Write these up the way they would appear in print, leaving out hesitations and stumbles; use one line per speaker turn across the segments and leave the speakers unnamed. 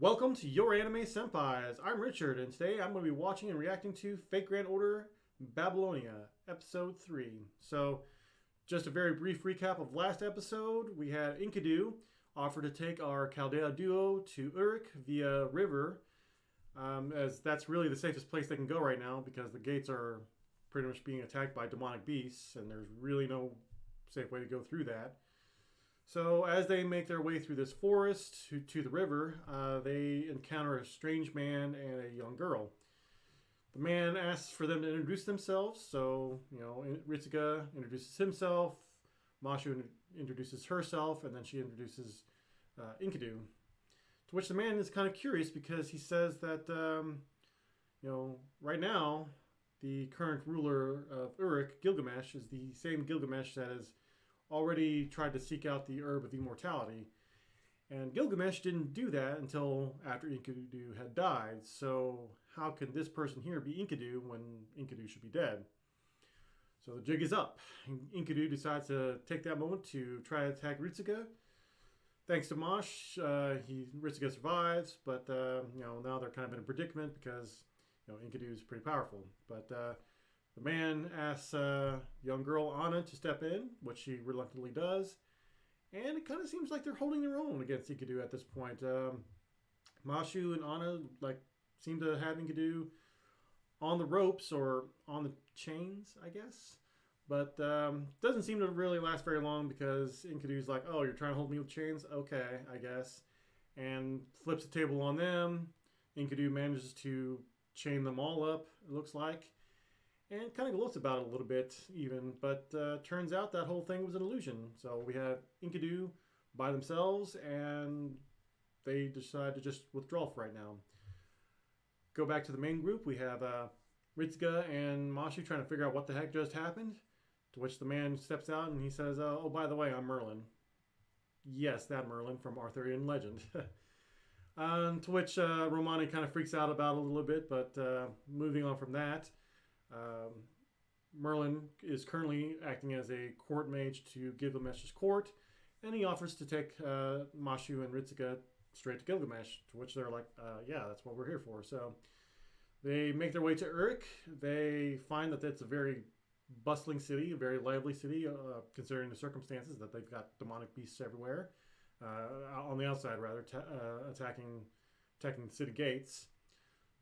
Welcome to Your Anime Senpais. I'm Richard, and today I'm going to be watching and reacting to Fate Grand Order Babylonia, Episode 3. So, just a very brief recap of last episode. We had Enkidu offer to take our Chaldea duo to Uruk via river, as that's really the safest place they can go right now because the gates are pretty much being attacked by demonic beasts, and there's really no safe way to go through that. So as they make their way through this forest to the river, they encounter a strange man and a young girl. The man asks for them to introduce themselves, so, Ritsuka introduces himself, Mashu introduces herself, and then she introduces Enkidu. To which the man is kind of curious because he says that, right now, the current ruler of Uruk, Gilgamesh, is the same Gilgamesh that has already tried to seek out the Herb of Immortality. And Gilgamesh didn't do that until after Enkidu had died. So how can this person here be Enkidu when Enkidu should be dead? So the jig is up. Enkidu decides to take that moment to try to attack Ritsuka. Thanks to Mash, Ritsuka survives, but now they're kind of in a predicament because Enkidu is pretty powerful. But the man asks young girl Anna to step in, which she reluctantly does. And it kind of seems like they're holding their own against Enkidu at this point. Mashu and Anna seem to have Enkidu on the ropes or on the chains, I guess. But doesn't seem to really last very long because Enkidu's like, oh, you're trying to hold me with chains? Okay, I guess. And flips the table on them. Enkidu manages to chain them all up, it looks like. And kind of gloats about it a little bit even, but turns out that whole thing was an illusion. So we have Enkidu by themselves, and they decide to just withdraw for right now. Go back to the main group. We have Ritsuka and Mashu trying to figure out what the heck just happened, to which the man steps out and he says, oh, by the way, I'm Merlin. Yes, that Merlin from Arthurian legend. To which Romani kind of freaks out about it a little bit, but moving on from that, Merlin is currently acting as a court mage to Gilgamesh's court, and he offers to take Mashu and Ritsuka straight to Gilgamesh, to which they're like, yeah, that's what we're here for. So they make their way to Uruk. They find that it's a very bustling city, a very lively city, considering the circumstances that they've got demonic beasts everywhere, on the outside rather, attacking the city gates.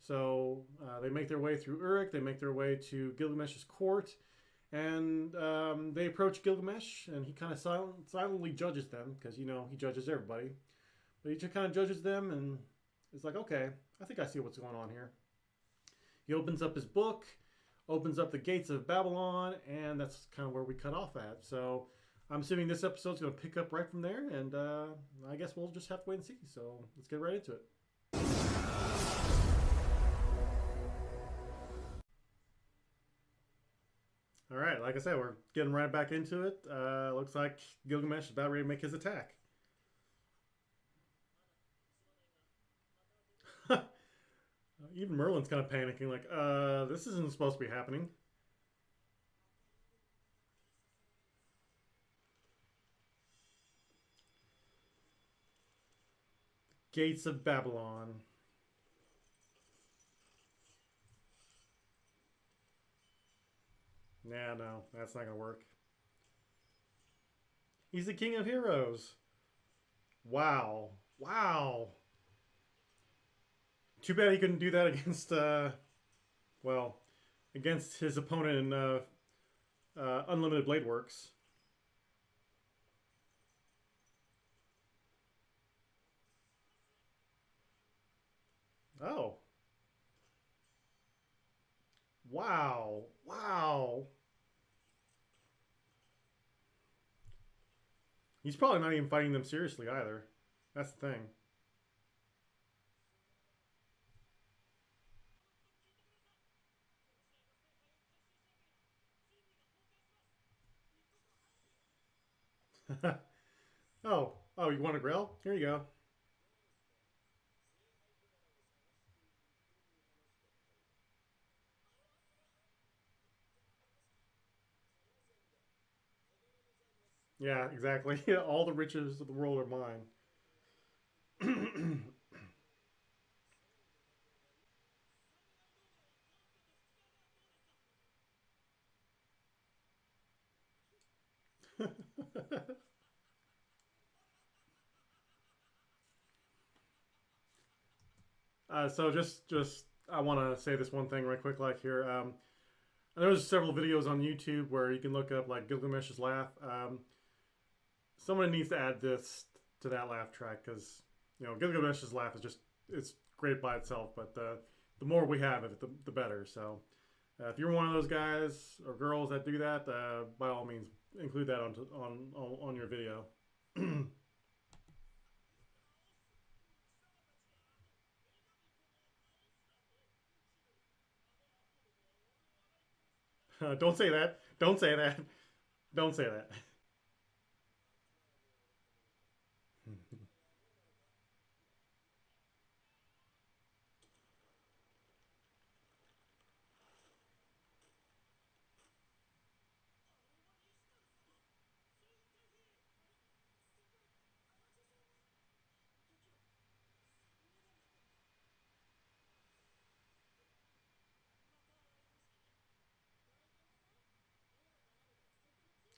So they make their way through Uruk, they make their way to Gilgamesh's court, and they approach Gilgamesh, and he kind of silently judges them, because, he judges everybody. But he just kind of judges them, and is like, okay, I think I see what's going on here. He opens up his book, opens up the gates of Babylon, and that's kind of where we cut off at. So I'm assuming this episode's going to pick up right from there, and I guess we'll just have to wait and see. So let's get right into it. All right, like I said, we're getting right back into it. Looks like Gilgamesh is about ready to make his attack. Even Merlin's kind of panicking, like, this isn't supposed to be happening. Gates of Babylon. Nah, no, that's not gonna work. He's the king of heroes. Wow. Wow. Too bad he couldn't do that against, against his opponent in Unlimited Blade Works. Oh. Wow. Wow. He's probably not even fighting them seriously either. That's the thing. Oh, you want a grill? Here you go. Yeah, exactly. All the riches of the world are mine. So just I want to say this one thing right quick, like here. There's several videos on YouTube where you can look up like Gilgamesh's laugh. Someone needs to add this to that laugh track because Gilgamesh's laugh is just it's great by itself, but the more we have of it, the better. So if you're one of those guys or girls that do that, by all means include that on your video. Don't say that. Don't say that. Don't say that.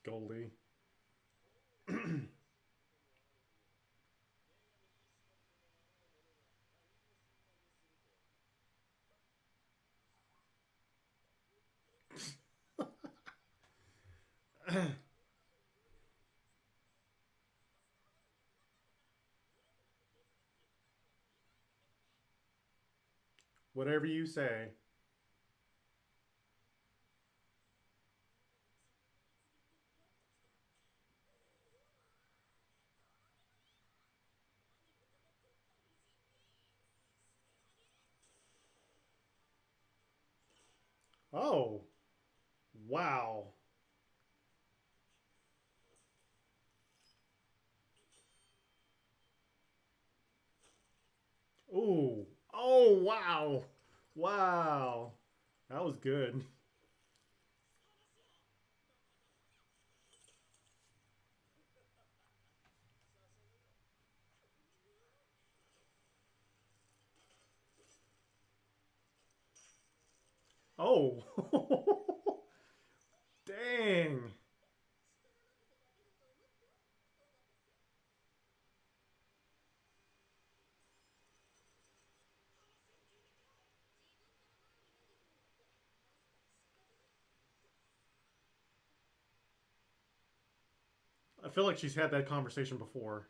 Goldie. Whatever you say. Oh, wow. Ooh. Oh, wow. Wow. That was good. Oh. Dang. I feel like she's had that conversation before.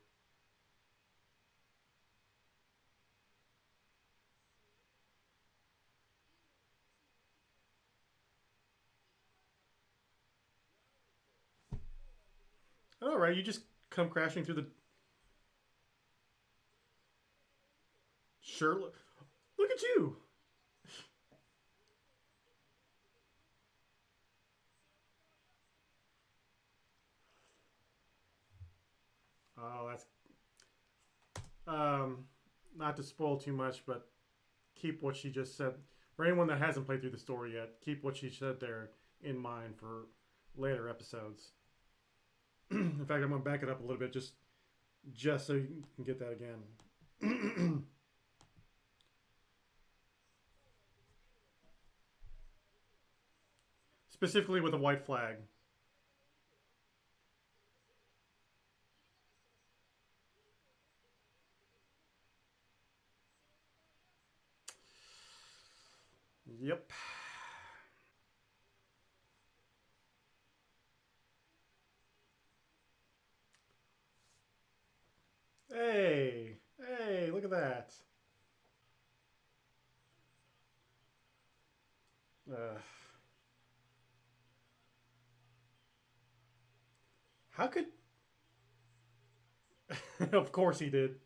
All right, you just come crashing through the shirt. Look at you. Oh, that's um, not to spoil too much, but keep what she just said. For anyone that hasn't played through the story yet, keep what she said there in mind for later episodes. In fact, I'm gonna back it up a little bit just so you can get that again. Specifically with a white flag. Yep. Hey, hey, look at that. Uh, how could? Of course he did.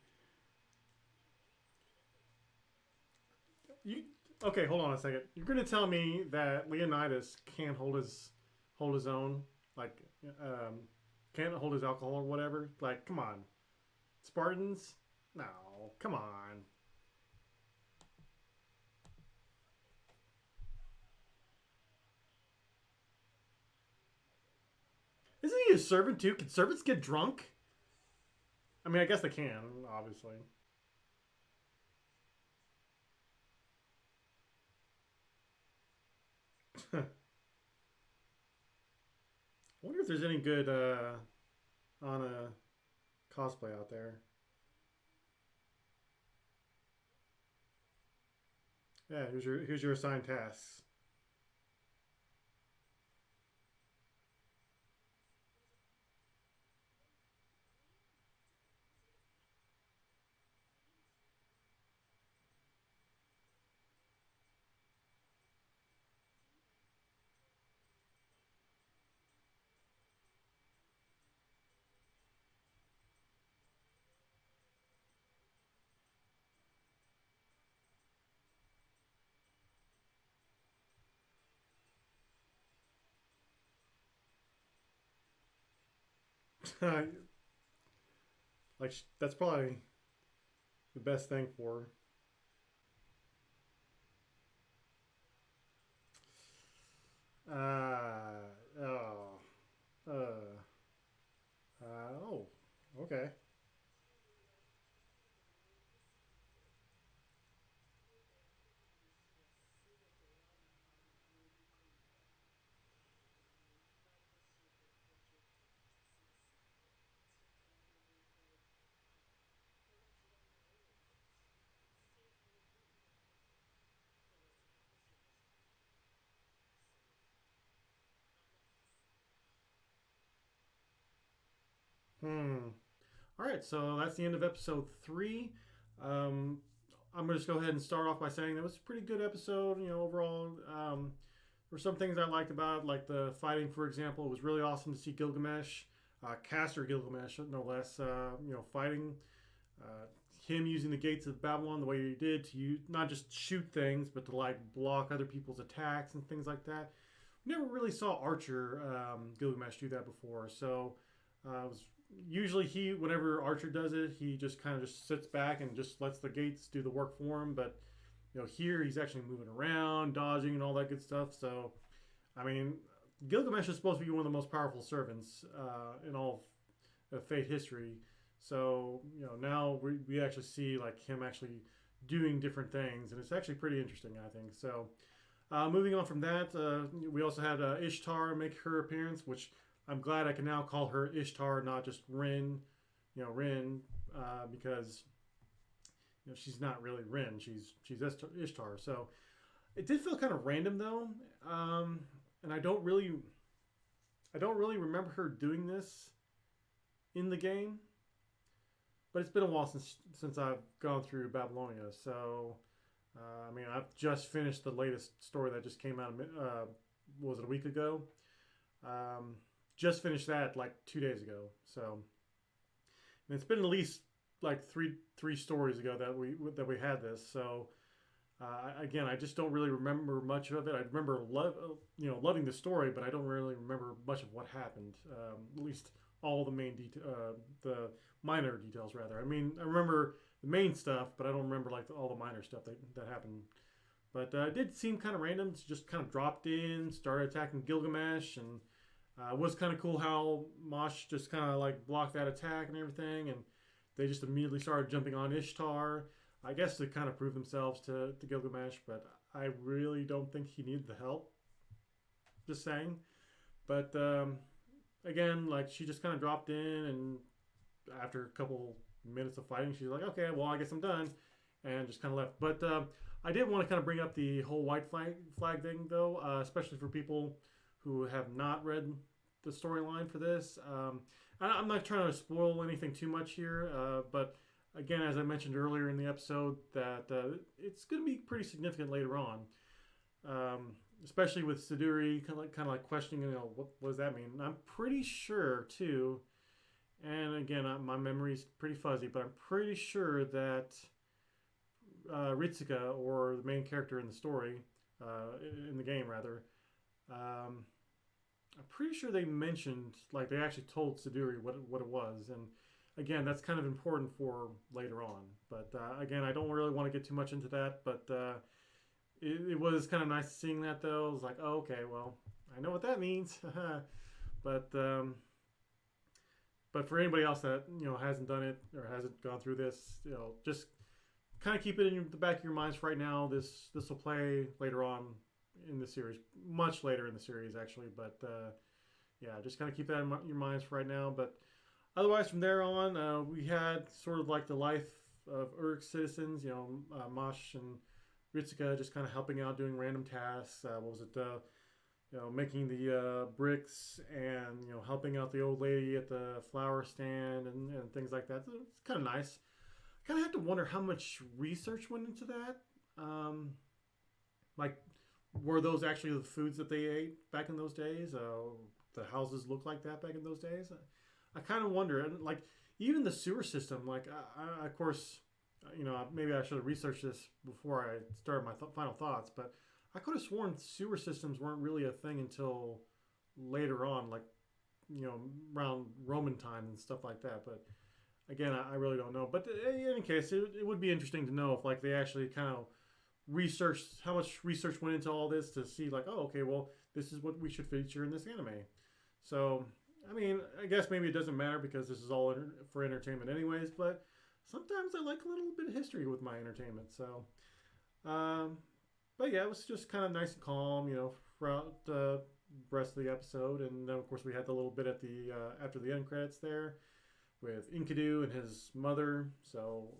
You okay? Hold on a second. You're gonna tell me that Leonidas can't hold his own, like can't hold his alcohol or whatever? Like, come on, Spartans? No, come on. Isn't he a servant too? Can servants get drunk? I mean, I guess they can, obviously. I wonder if there's any good Anna cosplay out there. Yeah, here's your assigned tasks. Like that's probably the best thing for her. Oh. Uh. Oh. Okay. Hmm. All right. So that's the end of episode 3. Um, I'm gonna just go ahead and start off by saying that was a pretty good episode. Overall, there were some things I liked about it, like the fighting, for example. It was really awesome to see Gilgamesh, Caster Gilgamesh, no less. Fighting. Uh, Him using the gates of Babylon the way he did to not just shoot things, but to like block other people's attacks and things like that. We never really saw Archer Gilgamesh do that before, so it was usually whenever Archer does it, he just kind of just sits back and just lets the gates do the work for him. But here he's actually moving around, dodging, and all that good stuff. So, I mean, Gilgamesh is supposed to be one of the most powerful servants in all of Fate history. So now we actually see like him actually doing different things, and it's actually pretty interesting, I think. So moving on from that, we also had Ishtar make her appearance, which I'm glad I can now call her Ishtar, not just Rin. Rin, because she's not really Rin. She's Ishtar. So it did feel kind of random though, and I don't really remember her doing this in the game. But it's been a while since I've gone through Babylonia. So I mean, I've just finished the latest story that just came out. Was it a week ago? Um, just finished that like 2 days ago. So and it's been at least like three stories ago that we had this. So again, I just don't really remember much of it. I remember loving the story, but I don't really remember much of what happened. At least all the the minor details rather. I mean, I remember the main stuff, but I don't remember like all the minor stuff that happened. But it did seem kind of random. It's just kind of dropped in, started attacking Gilgamesh, and it was kind of cool how Mosh just kind of like blocked that attack and everything, and they just immediately started jumping on Ishtar. I guess to kind of prove themselves to Gilgamesh, but I really don't think he needed the help. Just saying. But again, like she just kind of dropped in, and after a couple minutes of fighting, she's like, "Okay, well, I guess I'm done," and just kind of left. But I did want to kind of bring up the whole white flag thing, though, especially for people who have not read the storyline for this. I'm not trying to spoil anything too much here, but again, as I mentioned earlier in the episode, that it's going to be pretty significant later on, especially with Siduri kind of like questioning, what does that mean? And I'm pretty sure too, and again, my memory's pretty fuzzy, but I'm pretty sure that Ritsuka, or the main character in the story, in the game rather, I'm pretty sure they mentioned, like they actually told Siduri what it was, and again, that's kind of important for later on. But again, I don't really want to get too much into that. But it was kind of nice seeing that, though. I was like, oh, okay, well, I know what that means. but but for anybody else that hasn't done it or hasn't gone through this, just kind of keep it in the back of your minds right now. This will play later on in the series, much later in the series actually. But yeah, just kind of keep that in your minds for right now. But otherwise, from there on, we had sort of like the life of Uruk's citizens. Mash and Ritsuka just kind of helping out, doing random tasks. What was it? Making the bricks and helping out the old lady at the flower stand and things like that. So it's kind of nice. I kind of have to wonder how much research went into that. Like, were those actually the foods that they ate back in those days? The houses looked like that back in those days. I kind of wonder, and like even the sewer system. Like, of course, maybe I should have researched this before I started my final thoughts, but I could have sworn sewer systems weren't really a thing until later on, like around Roman times and stuff like that. But again, I really don't know. But in any case, it would be interesting to know if like they actually kind of researched how much research went into all this to see like, oh, okay, well, this is what we should feature in this anime. So I mean, I guess maybe it doesn't matter because this is all for entertainment anyways. But sometimes I like a little bit of history with my entertainment. So. But yeah, it was just kind of nice and calm, throughout the rest of the episode. And then, of course, we had the little bit at the after the end credits there with Enkidu and his mother. So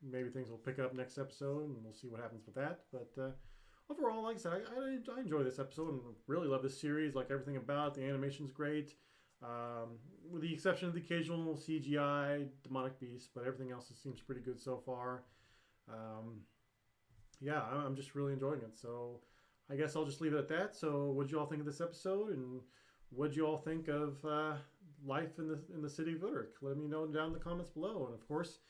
maybe things will pick up next episode, and we'll see what happens with that. But overall, like I said, I enjoy this episode and really love this series. Like everything about it. The animation's great, with the exception of the occasional CGI demonic beast. But everything else seems pretty good so far. Yeah, I'm just really enjoying it. So I guess I'll just leave it at that. So what did you all think of this episode, and what did you all think of life in the city of Uruk? Let me know down in the comments below. And of course,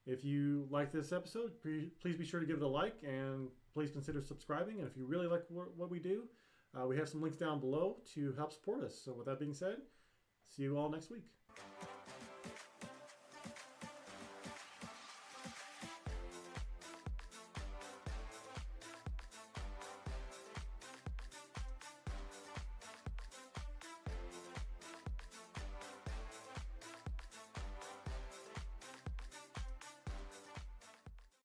if you like this episode, please be sure to give it a like, and please consider subscribing. And if you really like what we do, we have some links down below to help support us. So with that being said, see you all next week.